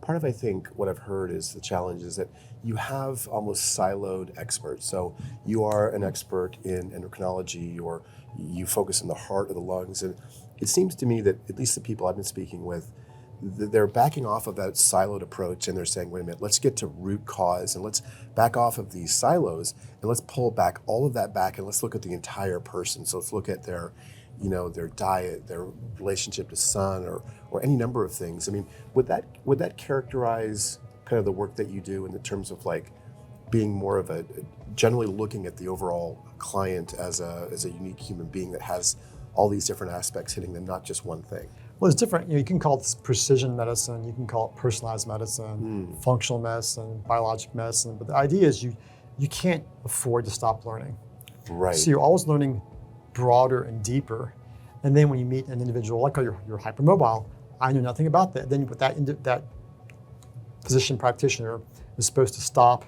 part of, I think, what I've heard is the challenge is that you have almost siloed experts. So you are an expert in endocrinology, or you focus on the heart or the lungs. And it seems to me that at least the people I've been speaking with, they're backing off of that siloed approach, and they're saying, wait a minute, let's get to root cause, and let's back off of these silos, and let's pull back all of that back, and let's look at the entire person. So let's look at their diet, their relationship to sun, or any number of things. I mean, would that characterize kind of the work that you do in the terms of like being more of a generally looking at the overall client as a unique human being that has all these different aspects hitting them, not just one thing? Well, it's different. You can call it precision medicine, you can call it personalized medicine, functional medicine, biologic medicine, but the idea is you can't afford to stop learning. Right. So you're always learning broader and deeper. And then when you meet an individual, like you're hypermobile, I know nothing about that. Then that physician practitioner is supposed to stop.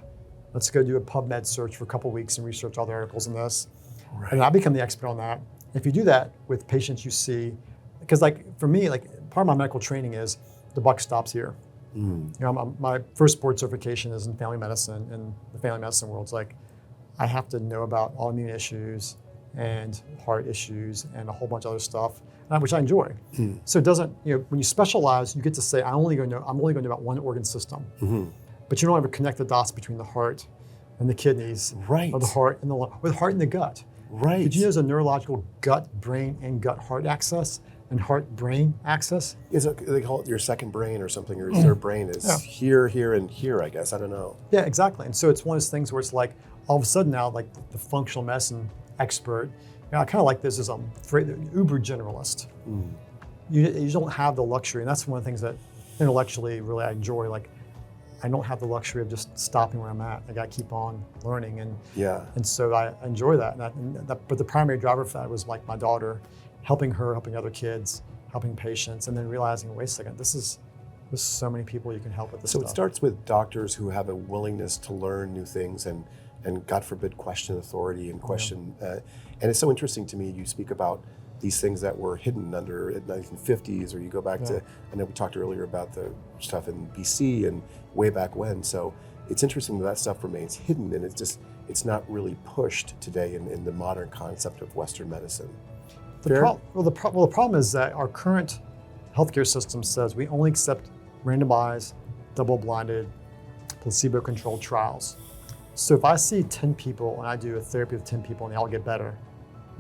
Let's go do a PubMed search for a couple of weeks and research all the articles on this. Right. And I become the expert on that. If you do that with patients you see, because like for me, like part of my medical training is the buck stops here. You know, my first board certification is in family medicine, and the family medicine world's like, I have to know about autoimmune issues and heart issues and a whole bunch of other stuff, which I enjoy. So it doesn't, when you specialize, you get to say, I'm only going to know about one organ system, but you don't ever connect the dots between the heart and the kidneys, Right. or the heart and the lung, or the heart and the gut. Right. Did you know there's a neurological gut-brain and gut-heart axis and heart-brain axis? They call it your second brain or something, or their brain is here, and here, I guess. I don't know. Yeah, exactly. And so it's one of those things where it's like, all of a sudden now, like the functional medicine expert, I kind of like this as the uber generalist. You don't have the luxury, and that's one of the things that intellectually really I enjoy. Like, I don't have the luxury of just stopping where I'm at. I got to keep on learning, and so I enjoy that. But the primary driver for that was like my daughter, helping other kids, helping patients, and then realizing, wait a second, there's so many people you can help with this So stuff. it starts with doctors who have a willingness to learn new things and God forbid, question authority and question. And it's so interesting to me, you speak about these things that were hidden under the 1950s, or you go back to, I know we talked earlier about the stuff in BC and way back when. So it's interesting that stuff remains hidden, and it's not really pushed today in the modern concept of Western medicine. The problem is that our current healthcare system says we only accept randomized, double-blinded, placebo-controlled trials. So if I see 10 people and I do a therapy with 10 people and they all get better,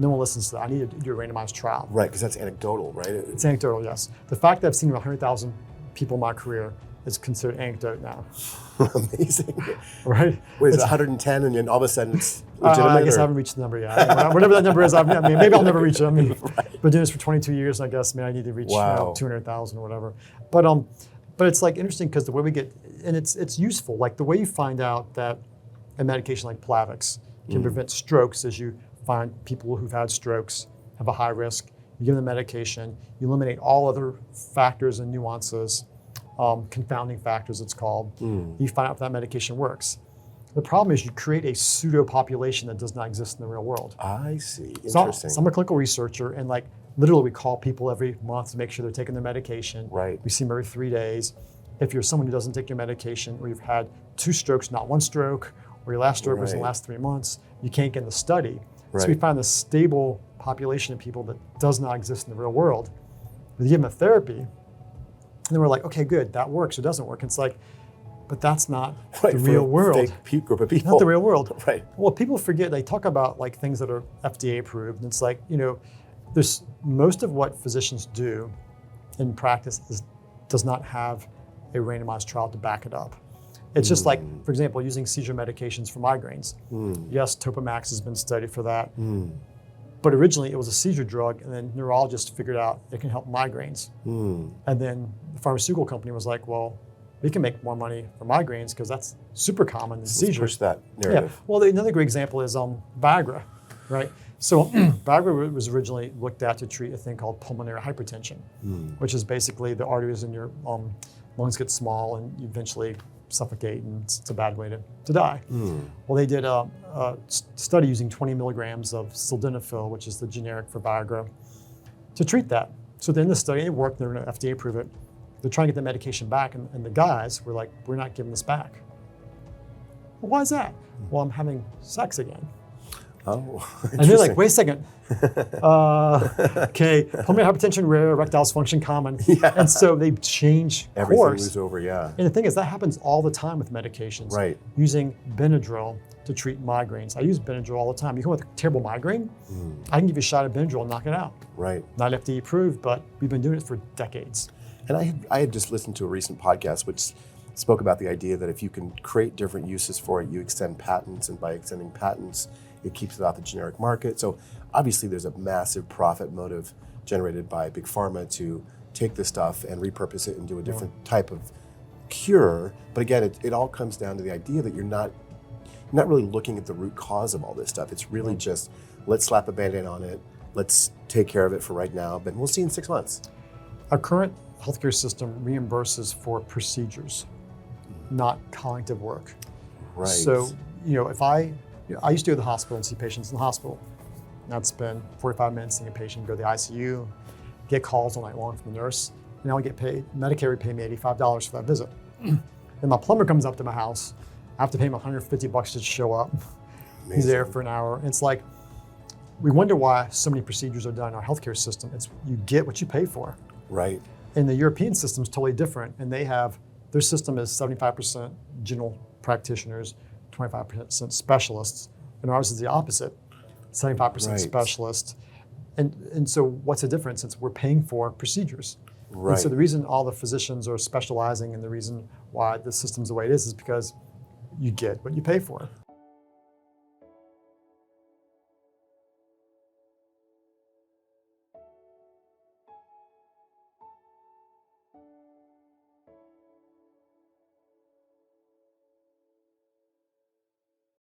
no one listens to that. I need to do a randomized trial. Right, because that's anecdotal, right? It's anecdotal, yes. The fact that I've seen about 100,000 people in my career is considered anecdote now. Amazing. Right? Wait, is it 110 and then all of a sudden it's legitimate? I guess I haven't reached the number yet. Whatever that number is, maybe I'll never reach it. Been doing this for 22 years, and I guess I need to reach 200,000 or whatever. But it's like interesting because the way we get, and it's useful, like the way you find out that a medication like Plavix can prevent strokes is you find people who've had strokes, have a high risk, you give them the medication, you eliminate all other factors and nuances, confounding factors it's called, you find out if that medication works. The problem is you create a pseudo population that does not exist in the real world. I see, interesting. So I'm a clinical researcher, and like literally we call people every month to make sure they're taking their medication. Right. We see them every 3 days. If you're someone who doesn't take your medication, or you've had 2 strokes, not 1 stroke, or your last stroke was in the last 3 months, you can't get in the study. Right. So we find this stable population of people that does not exist in the real world. We give them a therapy, and then we're like, okay, good, that works or doesn't work. It's like, but that's not the real world. Fake group of people. Not the real world. Right. Well, people forget, they talk about like things that are FDA approved, and it's like, there's most of what physicians do in practice does not have a randomized trial to back it up. It's just like, for example, using seizure medications for migraines. Yes, Topamax has been studied for that. But originally it was a seizure drug, and then neurologists figured out it can help migraines. And then the pharmaceutical company was like, well, we can make more money for migraines because that's super common in seizures. Push that narrative. Yeah. Well, another great example is Viagra, right? So Viagra was originally looked at to treat a thing called pulmonary hypertension, which is basically the arteries in your lungs get small and you eventually suffocate, and it's a bad way to die. Well, they did a study using 20 milligrams of sildenafil, which is the generic for Viagra, to treat that. So then the study, it worked, they're going to FDA approve it. they're trying to get the medication back, and the guys were like, we're not giving this back. Well, why is that? Well, I'm having sex again. Oh, and they're like, wait a second. Okay, pulmonary hypertension rare, erectile dysfunction common. Yeah. And so they change everything course. moves over, yeah. And the thing is, that happens all the time with medications. Right. Using Benadryl to treat migraines. I use Benadryl all the time. You come with a terrible migraine, I can give you a shot of Benadryl and knock it out. Right. Not FDA approved, but we've been doing it for decades. And I had just listened to a recent podcast which spoke about the idea that if you can create different uses for it, you extend patents, and by extending patents, it keeps it off the generic market. So obviously there's a massive profit motive generated by Big Pharma to take this stuff and repurpose it and do a different type of cure. But again, it all comes down to the idea that you're not really looking at the root cause of all this stuff. It's really just, let's slap a Band-Aid on it, let's take care of it for right now, but we'll see in 6 months. Our current healthcare system reimburses for procedures, not cognitive work. Right. So, if I used to go to the hospital and see patients in the hospital. I'd spend 45 minutes seeing a patient, go to the ICU, get calls all night long from the nurse, and I would get paid. Medicare would pay me $85 for that visit. Then my plumber comes up to my house. I have to pay him $150 to show up. Amazing. He's there for an hour. It's like, we wonder why so many procedures are done in our healthcare system. It's you get what you pay for. Right. And the European system is totally different, and their system is 75% general practitioners, 25% specialists, and ours is the opposite, 75% Right. specialists. And so what's the difference? It's we're paying for procedures. Right. And so the reason all the physicians are specializing and the reason why the system's the way it is because you get what you pay for.